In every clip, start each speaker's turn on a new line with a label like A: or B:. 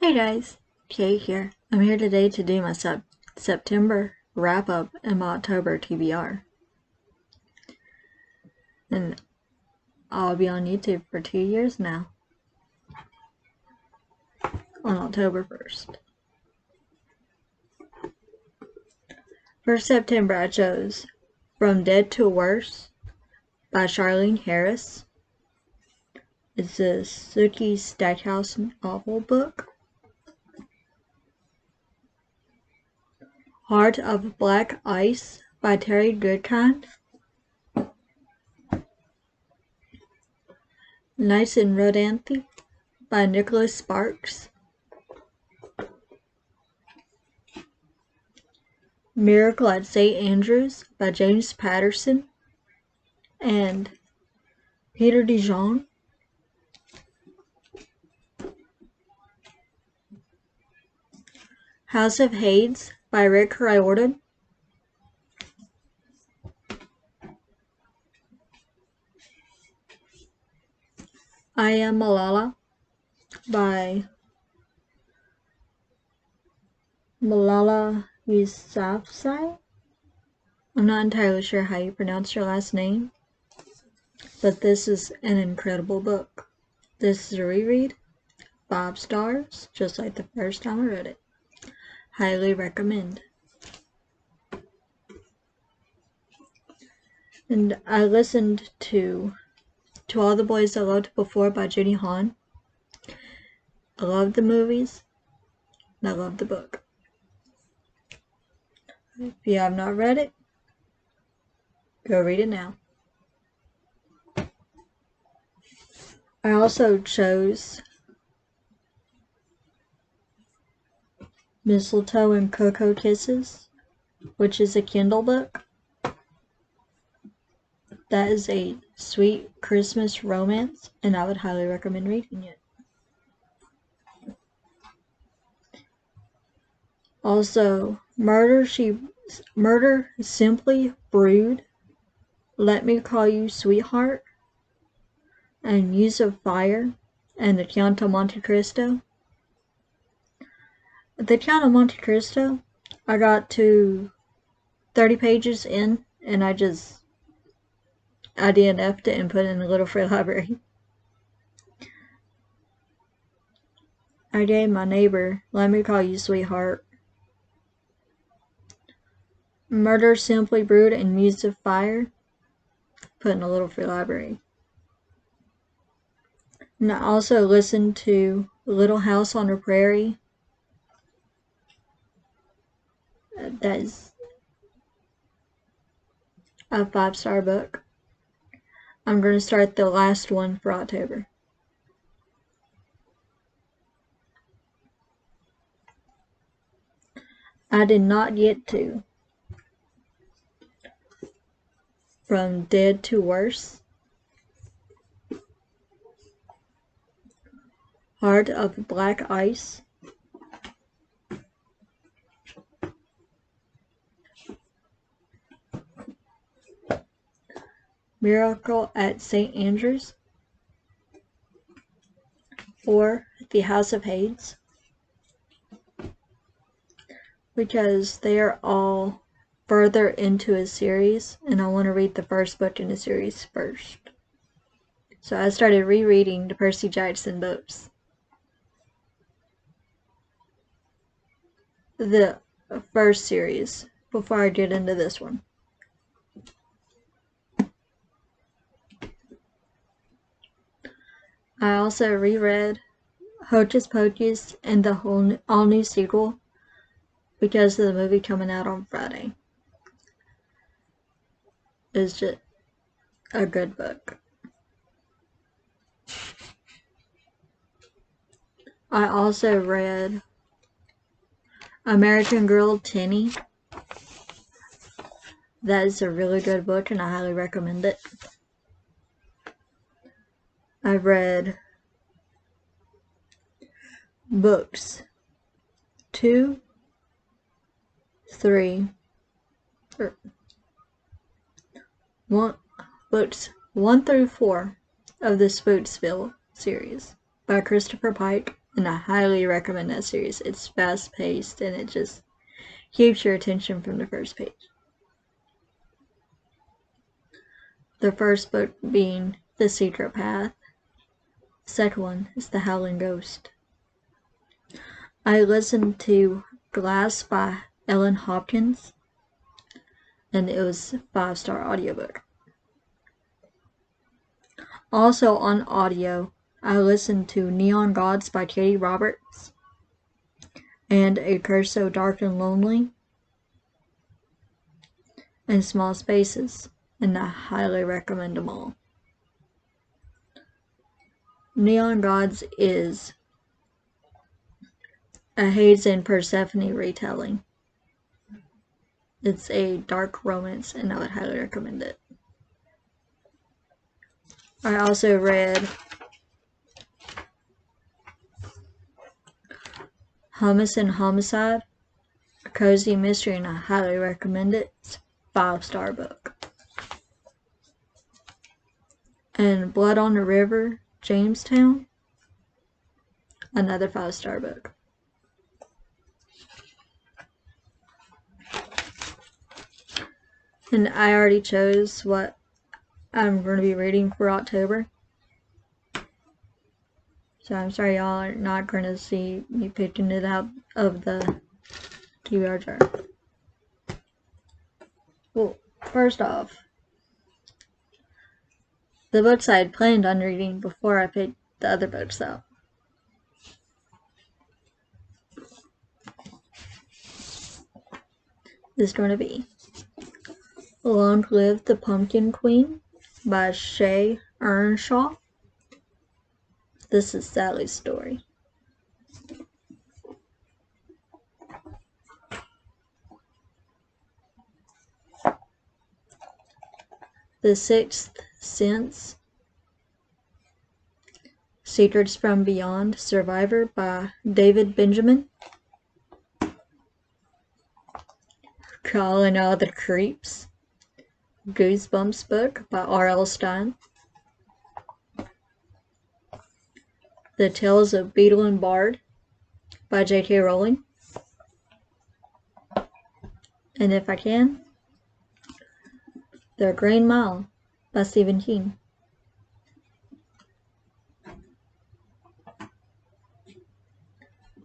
A: Hey guys, Kate here. I'm here today to do my September wrap-up and my October TBR. And I'll be on YouTube for 2 years now. On October 1st. For September I chose From Dead to Worse by Charlene Harris. It's a Sookie Stackhouse novel book. Heart of Black Ice by Terry Goodkind. Nights in Rodanthe by Nicholas Sparks. Miracle at St. Andrews by James Patterson and Peter DeJong. House of Hades by Rick Riordan. I Am Malala by Malala Yousafzai. I'm not entirely sure how you pronounce your last name, but this is an incredible book. This is a reread, 5 stars, just like the first time I read it. Highly recommend. And I listened to All the Boys I Loved Before by Judy Hahn. I love the movies, and I love the book. If you have not read it, go read it now. I also chose Mistletoe and Cocoa Kisses, which is a Kindle book. That is a sweet Christmas romance, and I would highly recommend reading it. Also, Murder Simply Brewed, Let Me Call You Sweetheart, and Muse of Fire, and The Count of Monte Cristo. The Count of Monte Cristo, I got to 30 pages in, and I DNF'd it and put it in a little free library. I gave my neighbor Let Me Call You Sweetheart, Murder Simply Brewed, and Muse of Fire, put in a little free library. And I also listened to Little House on the Prairie. That is a 5-star book. I'm going to start the last one for October. I did not get to From Dead to Worse, Heart of Black Ice, Miracle at St. Andrews, or The House of Hades, because they are all further into a series, and I want to read the first book in the series first. So I started rereading the Percy Jackson books. The first series, before I get into this one. I also reread Hocus Pocus and the all-new sequel because of the movie coming out on Friday. It's just a good book. I also read American Girl Tenny. That is a really good book and I highly recommend it. I've read books 2, 3, or 1, books 1 through 4 of the Spooksville series by Christopher Pike. and I highly recommend that series. It's fast-paced, and it just keeps your attention from the first page. The first book being The Secret Path. The second one is The Howling Ghost. I listened to Glass by Ellen Hopkins, and it was a 5-star audiobook. Also on audio, I listened to Neon Gods by Katie Roberts and A Curse So Dark and Lonely and Small Spaces, and I highly recommend them all. Neon Gods is a Hades and Persephone retelling. It's a dark romance, and I would highly recommend it. I also read Hummus and Homicide, a cozy mystery, and I highly recommend it. It's a 5-star book. And Blood on the River, Jamestown, another 5-star book. And I already chose what I'm going to be reading for October. So I'm sorry y'all are not going to see me picking it out of the TBR jar. Well, first off, the books I had planned on reading before I picked the other books out. Is going to be Long Live the Pumpkin Queen by Shay Earnshaw. This is Sally's story. The Sixth Sense, Secrets from Beyond, Survivor by David Benjamin. Calling All the Creeps, Goosebumps book by R.L. Stine. The Tales of Beetle and Bard by J.K. Rowling. And if I can, The Green Mile by Stephen King.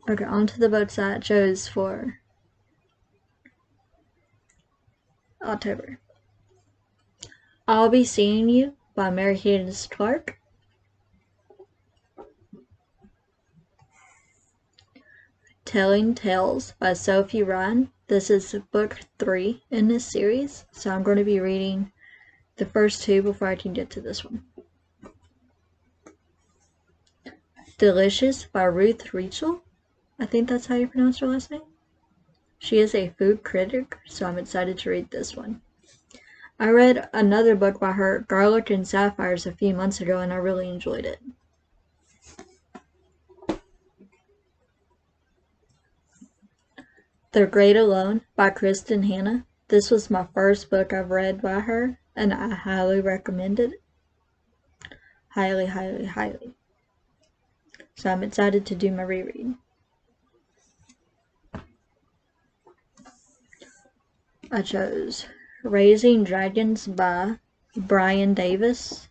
A: Okay, on to the books I chose for October. I'll Be Seeing You by Mary Higgins Clark. Telling Tales by Sophie Ryan. This is book 3 in this series, so I'm going to be reading the first 2 before I can get to this one. Delicious by Ruth Rachel. I think that's how you pronounce her last name. She is a food critic, so I'm excited to read this one. I read another book by her, Garlic and Sapphires, a few months ago, and I really enjoyed it. The Great Alone by Kristen Hanna. This was my first book I've read by her, and I highly recommend it. Highly, highly, highly. So I'm excited to do my reread. I chose Raising Dragons by Brian Davis.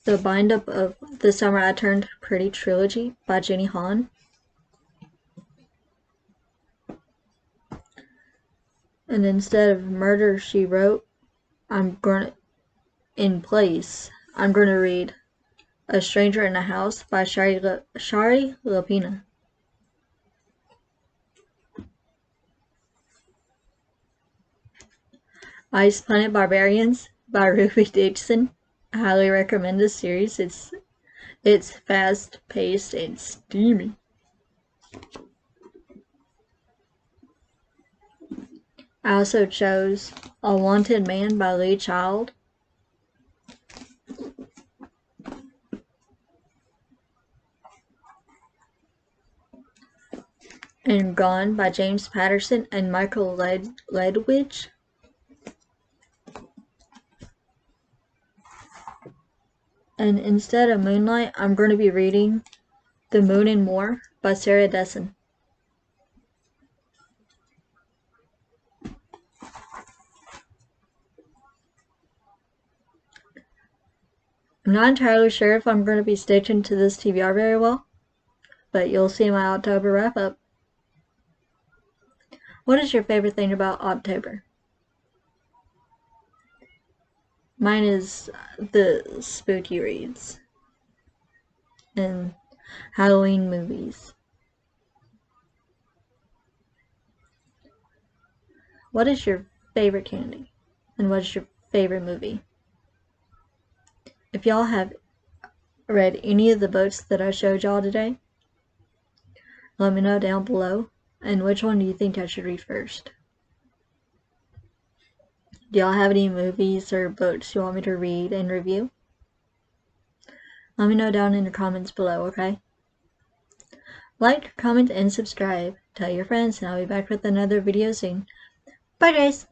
A: The Bind-Up of The Summer I Turned Pretty trilogy by Jenny Han. And instead of Murder, She Wrote, I'm going to read A Stranger in a House by Shari Lapina. Ice Planet Barbarians by Ruby Dixon. I highly recommend this series. It's fast-paced and steamy. I also chose A Wanted Man by Lee Child. And Gone by James Patterson and Michael Ledwidge. And instead of Moonlight, I'm going to be reading The Moon and More by Sarah Dessen. I'm not entirely sure if I'm going to be sticking to this TBR very well, but you'll see my October wrap-up. What is your favorite thing about October? Mine is the spooky reads and Halloween movies. What is your favorite candy? And what is your favorite movie? If y'all have read any of the books that I showed y'all today, let me know down below. And which one do you think I should read first? Do y'all have any movies or books you want me to read and review? Let me know down in the comments below, okay? Like, comment, and subscribe. Tell your friends, and I'll be back with another video soon. Bye, guys!